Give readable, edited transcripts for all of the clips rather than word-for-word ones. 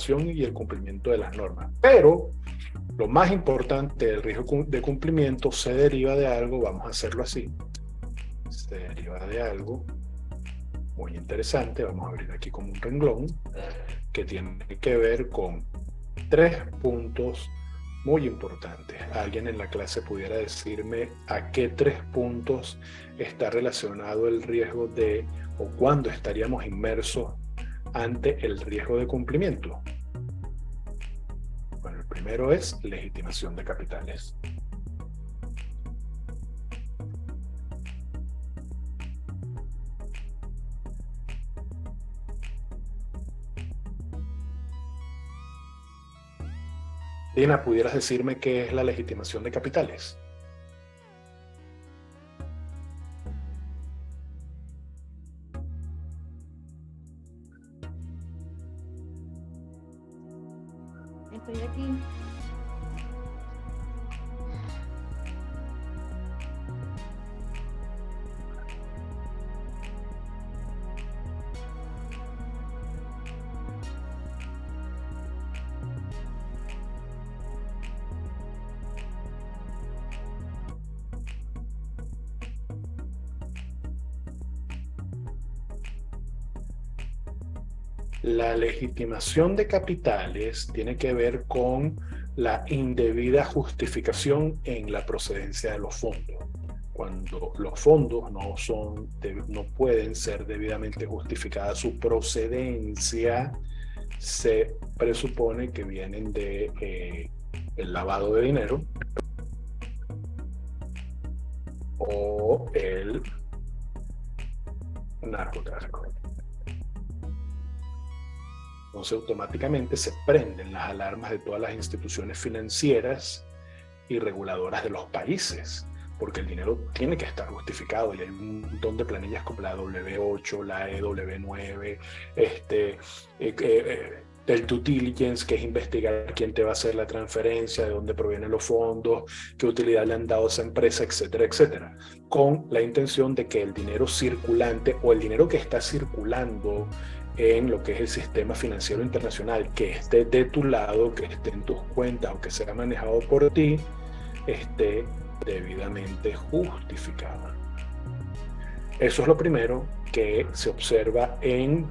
aprobación y el cumplimiento de las normas. Pero lo más importante del riesgo de cumplimiento se deriva de algo, vamos a hacerlo así, se deriva de algo muy interesante, vamos a abrir aquí como un renglón, que tiene que ver con 3 puntos muy importantes. ¿Alguien en la clase pudiera decirme a qué 3 puntos está relacionado el riesgo de, o cuándo estaríamos inmersos ante el riesgo de cumplimiento? Bueno, el primero es legitimación de capitales. Dina, ¿pudieras decirme qué es la legitimación de capitales? Estoy aquí. La legitimación de capitales tiene que ver con la indebida justificación en la procedencia de los fondos. Cuando los fondos no pueden ser debidamente justificada su procedencia, se presupone que vienen de el lavado de dinero o el narcotráfico. Entonces automáticamente se prenden las alarmas de todas las instituciones financieras y reguladoras de los países, porque el dinero tiene que estar justificado y hay un montón de planillas como la W8, la EW9, el due diligence, que es investigar quién te va a hacer la transferencia, de dónde provienen los fondos, qué utilidad le han dado a esa empresa, etcétera, etcétera, con la intención de que el dinero circulante o el dinero que está circulando en lo que es el sistema financiero internacional, que esté de tu lado, que esté en tus cuentas o que sea manejado por ti, esté debidamente justificado. Eso es lo primero que se observa en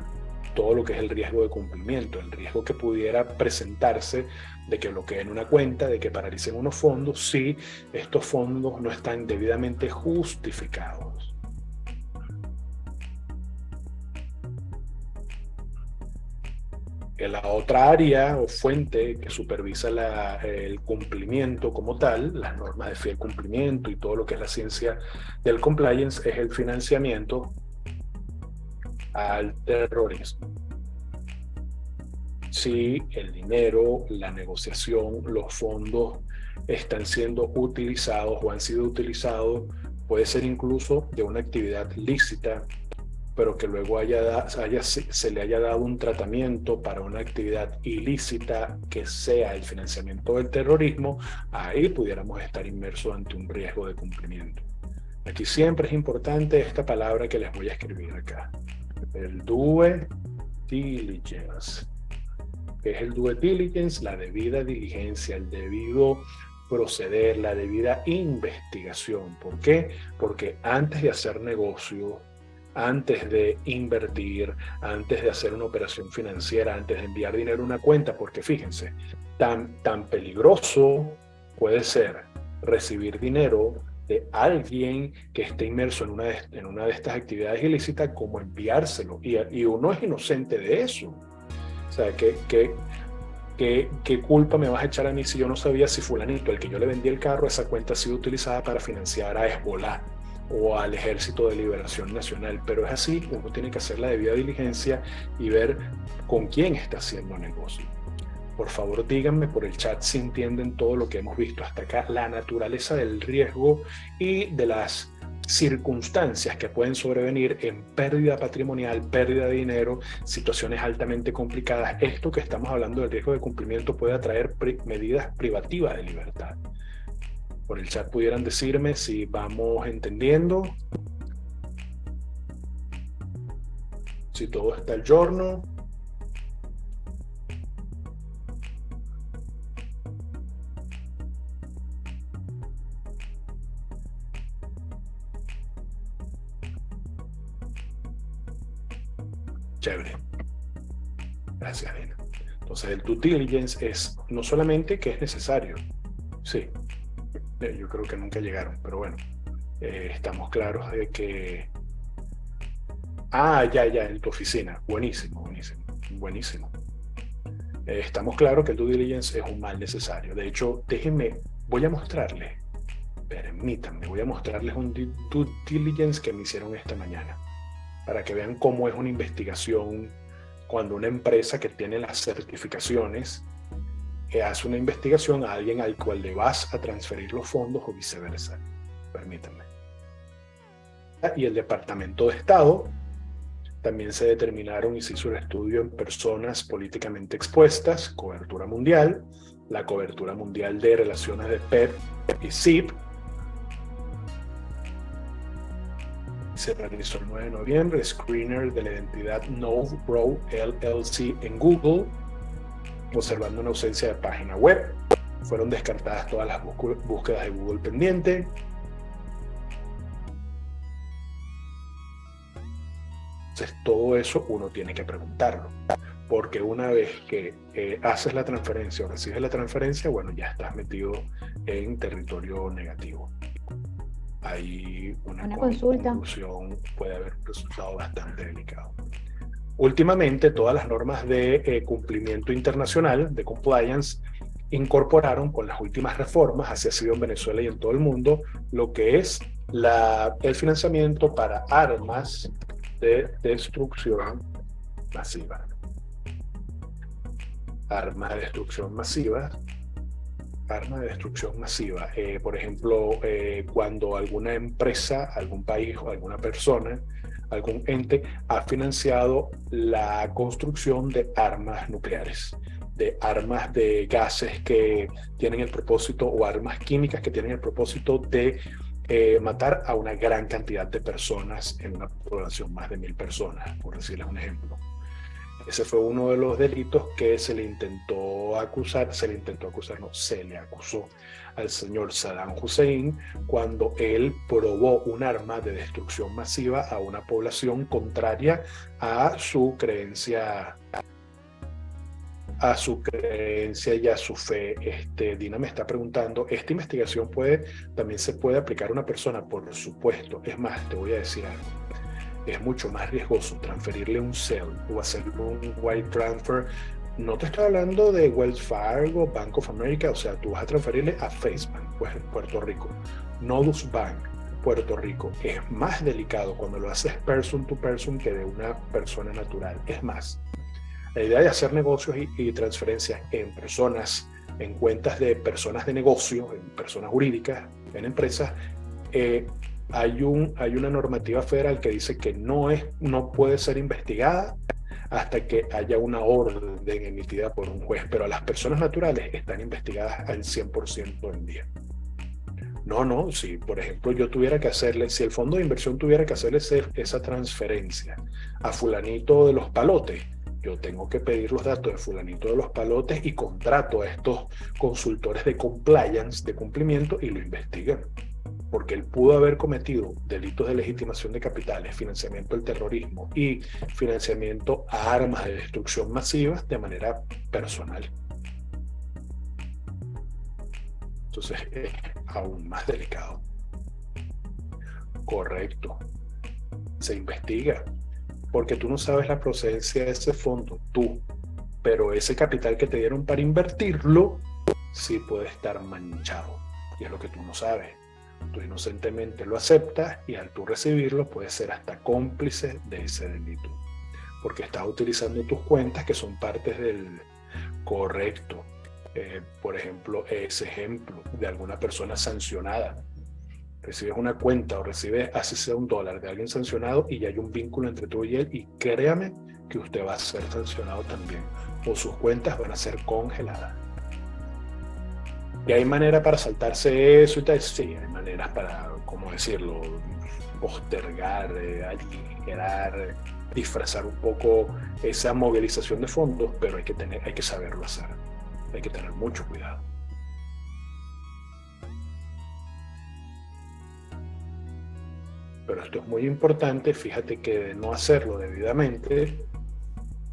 todo lo que es el riesgo de cumplimiento, el riesgo que pudiera presentarse de que bloqueen una cuenta, de que paralicen unos fondos, si estos fondos no están debidamente justificados. La otra área o fuente que supervisa el cumplimiento como tal, las normas de fiel cumplimiento y todo lo que es la ciencia del compliance, es el financiamiento al terrorismo. Si el dinero, la negociación, los fondos están siendo utilizados o han sido utilizados, puede ser incluso de una actividad lícita, pero que luego se le haya dado un tratamiento para una actividad ilícita que sea el financiamiento del terrorismo, ahí pudiéramos estar inmersos ante un riesgo de cumplimiento. Aquí siempre es importante esta palabra que les voy a escribir acá, el due diligence. ¿Qué es el due diligence? La debida diligencia, el debido proceder, la debida investigación. ¿Por qué? Porque antes de hacer negocio, antes de invertir, antes de hacer una operación financiera, antes de enviar dinero a una cuenta, porque fíjense, tan peligroso puede ser recibir dinero de alguien que esté inmerso en una de estas actividades ilícitas como enviárselo, y uno es inocente de eso. O sea, ¿qué culpa me vas a echar a mí si yo no sabía si fulanito, el que yo le vendí el carro, esa cuenta ha sido utilizada para financiar a Hezbollah o al Ejército de Liberación Nacional? Pero es así, uno tiene que hacer la debida diligencia y ver con quién está haciendo negocio. Por favor, díganme por el chat si entienden todo lo que hemos visto hasta acá, la naturaleza del riesgo y de las circunstancias que pueden sobrevenir en pérdida patrimonial, pérdida de dinero, situaciones altamente complicadas. Esto que estamos hablando del riesgo de cumplimiento puede atraer medidas privativas de libertad. Por el chat pudieran decirme si vamos entendiendo, si todo está al giorno. Chévere. Gracias, Dina. Entonces, el due diligence es no solamente que es necesario, sí, yo creo que nunca llegaron, pero bueno, estamos claros de que... ya, en tu oficina. Buenísimo, buenísimo, buenísimo. Estamos claros que el due diligence es un mal necesario. De hecho, voy a mostrarles, permítanme, voy a mostrarles un due diligence que me hicieron esta mañana, para que vean cómo es una investigación cuando una empresa que tiene las certificaciones hace una investigación a alguien al cual le vas a transferir los fondos o viceversa. Permítanme. Y el Departamento de Estado también se determinaron y se hizo un estudio en personas políticamente expuestas, cobertura mundial, la cobertura mundial de relaciones de PEP y CIP. Se realizó el 9 de noviembre, screener de la identidad Novbrow LLC en Google, observando una ausencia de página web. Fueron descartadas todas las búsquedas de Google pendiente. Entonces, todo eso uno tiene que preguntarlo, porque una vez que haces la transferencia o recibes la transferencia, bueno, ya estás metido en territorio negativo. Hay una consulta. conclusión, puede haber un resultado bastante delicado. Últimamente, todas las normas de cumplimiento internacional, de compliance, incorporaron con las últimas reformas, así ha sido en Venezuela y en todo el mundo, lo que es el financiamiento para armas de destrucción masiva. Armas de destrucción masiva. Armas de destrucción masiva. Por ejemplo, cuando alguna empresa, algún país o alguna persona, algún ente ha financiado la construcción de armas nucleares, de armas de gases que tienen el propósito, o armas químicas que tienen el propósito de matar a una gran cantidad de personas en una población, más de 1000 personas, por decirles un ejemplo. Ese fue uno de los delitos que se le acusó al señor Saddam Hussein cuando él probó un arma de destrucción masiva a una población contraria a su creencia y a su fe. Dina me está preguntando, ¿esta investigación también se puede aplicar a una persona? Por supuesto. Es más, te voy a decir algo. Es mucho más riesgoso transferirle un cel o hacerle un wire transfer. No te estoy hablando de Wells Fargo, Bank of America, o sea, tú vas a transferirle a FaceBank, pues en Puerto Rico. Nodus Bank, Puerto Rico. Es más delicado cuando lo haces person to person que de una persona natural. Es más, la idea de hacer negocios y transferencias en personas, en cuentas de personas de negocio, en personas jurídicas, en empresas, hay una normativa federal que dice que no puede ser investigada hasta que haya una orden emitida por un juez, pero a las personas naturales están investigadas al 100% del día. No, si por ejemplo si el fondo de inversión tuviera que hacerle esa transferencia a fulanito de los palotes, yo tengo que pedir los datos de fulanito de los palotes y contrato a estos consultores de compliance, de cumplimiento, y lo investigan. Porque él pudo haber cometido delitos de legitimación de capitales, financiamiento del terrorismo y financiamiento a armas de destrucción masiva de manera personal. Entonces es aún más delicado. Correcto. Se investiga, porque tú no sabes la procedencia de ese fondo, pero ese capital que te dieron para invertirlo sí puede estar manchado, y es lo que tú no sabes. Tú inocentemente lo aceptas y al tú recibirlo puedes ser hasta cómplice de ese delito, porque estás utilizando tus cuentas que son partes del correcto. Por ejemplo, ese ejemplo de alguna persona sancionada. Recibes una cuenta o recibes, así sea $1 de alguien sancionado, y ya hay un vínculo entre tú y él, y créame que usted va a ser sancionado también, o sus cuentas van a ser congeladas. ¿Y hay manera para saltarse eso y tal? Sí, hay maneras para, ¿cómo decirlo?, postergar, aligerar, disfrazar un poco esa movilización de fondos, pero hay que saberlo hacer. Hay que tener mucho cuidado. Pero esto es muy importante. Fíjate que de no hacerlo debidamente,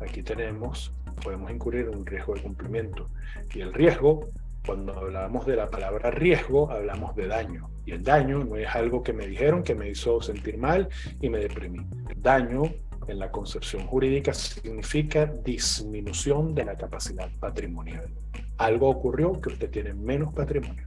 aquí podemos incurrir en un riesgo de cumplimiento. Y el riesgo, cuando hablamos de la palabra riesgo, hablamos de daño. Y el daño no es algo que me dijeron que me hizo sentir mal y me deprimí. Daño, en la concepción jurídica, significa disminución de la capacidad patrimonial. Algo ocurrió que usted tiene menos patrimonio.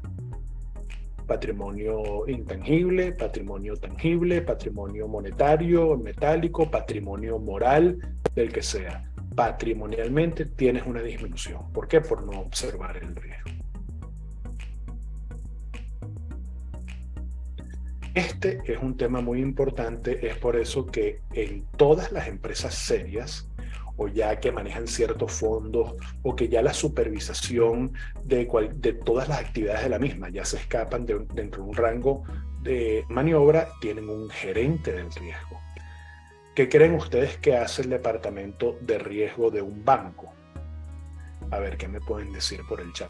Patrimonio intangible, patrimonio tangible, patrimonio monetario, metálico, patrimonio moral, del que sea. Patrimonialmente tienes una disminución. ¿Por qué? Por no observar el riesgo. Este es un tema muy importante, es por eso que en todas las empresas serias, o ya que manejan ciertos fondos, o que ya la supervisación de todas las actividades de la misma ya se escapan dentro de un rango de maniobra, tienen un gerente del riesgo. ¿Qué creen ustedes que hace el departamento de riesgo de un banco? A ver, ¿qué me pueden decir por el chat?